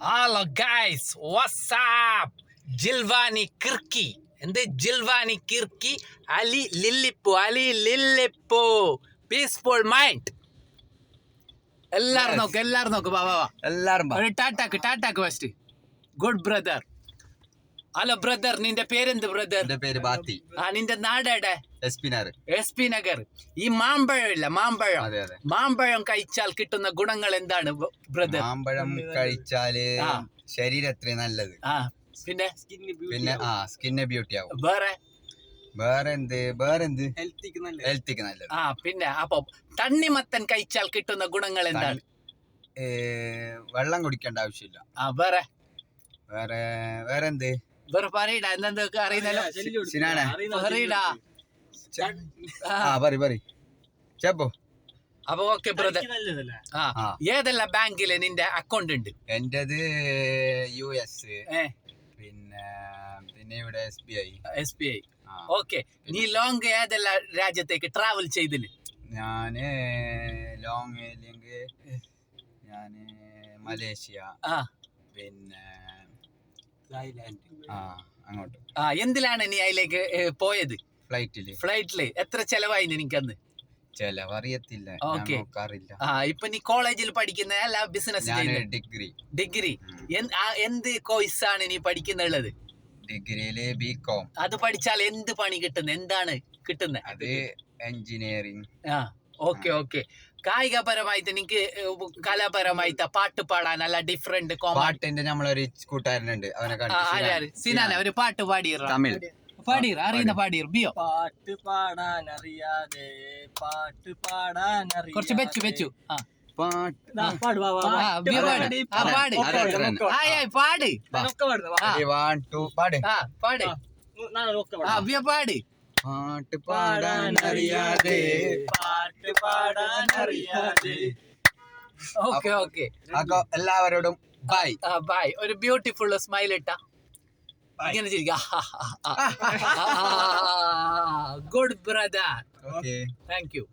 Hello guys, what's up? Jilvani Kirki. എന്ത് ജിൽവാനി കിർക്കി അലി ലില്ലിപ്പോ പീസ്ഫുൾ മൈൻഡ്. എല്ലാരും നോക്ക് വാ എല്ലാരും ഒരു ടാറ്റാക്ക് first. Good brother. Hello brother, നിന്റെ പേരെന്ത് ബ്രദർ? എന്റെ പേര് ബാത്തി. നിന്റെ നാടേടെ? S P Nagar. ഈ മാമ്പഴം ഇല്ല, അതെ. മാമ്പഴം കഴിച്ചാൽ കിട്ടുന്ന ഗുണങ്ങൾ എന്താണ് ബ്രദർ? മാമ്പഴം കഴിച്ചാല് ശരീരത്തിന് നല്ലത്. പിന്നെ സ്കിന്ന് ബ്യൂട്ടി ആവും. വേറെന്ത് ഹെൽത്തിക്ക് നല്ലത്. പിന്നെ അപ്പൊ തണ്ണിമത്തൻ കഴിച്ചാൽ കിട്ടുന്ന ഗുണങ്ങൾ എന്താണ്? വെള്ളം കുടിക്കേണ്ട ആവശ്യമില്ല. വേറെന്ത് വേറെ പറയടാ, എന്തൊക്കെ അറിയുന്നല്ലോ. ചെപ്പോ. അപ്പൊ ഓക്കെ ബ്രദർ. ഏതെല്ലാം ബാങ്കില് നിന്റെ അക്കൗണ്ട് ഉണ്ട്? എന്റേത് US, പിന്നെ ഇവിടെ SBI. ഓക്കെ. നീ ലോങ് ഏതെല്ലാം രാജ്യത്തേക്ക് ട്രാവൽ ചെയ്തിന്? ഞാന് ലോങ് മലേഷ്യ, പിന്നെ അങ്ങോട്ട്. എന്തിലാണ് നീ അതിലേക്ക് പോയത്? ഫ്ലൈറ്റില്. എത്ര ചെലവായി നിനക്കന്ന്? ചെലവറിയത്തില്ല, ഇപ്പൊ നീ കോളേജിൽ പഠിക്കുന്ന അല്ല ബിസിനസ്? ഡിഗ്രി. എന്ത് കോഴ്സ് ആണ് നീ പഠിക്കുന്നുള്ളത്? ഡിഗ്രിയില് BCom. അത് പഠിച്ചാൽ എന്ത് പണി കിട്ടുന്നത്? എന്താണ് കിട്ടുന്നത്? അത് എഞ്ചിനീയറിംഗ്. ഓക്കെ. കായികപരമായിട്ട് എനിക്ക് കലാപരമായിട്ട് പാട്ട് പാടാൻ അല്ല ഡിഫറെന്റ് പാട്ടിന്റെ നമ്മളൊരു കൂട്ടുകാരനുണ്ട്, അവനെ സിനാന ഒരു പാട്ട് പാടിയ തമിഴ് അറിയുന്ന പാടിയ ബിയോ. പാട്ട് പാടാനറിയാതെ കുറച്ച് വെച്ചു പാട്ട് പാട്. പാട്ട് പാടാനറിയാതെ ഓക്കെ. എല്ലാവരോടും ബൈ. ഒരു ബ്യൂട്ടിഫുൾ സ്മൈൽ ഇട്ടാ ഇങ്ങനെ ചിരിക്ക. Good brother, thank U.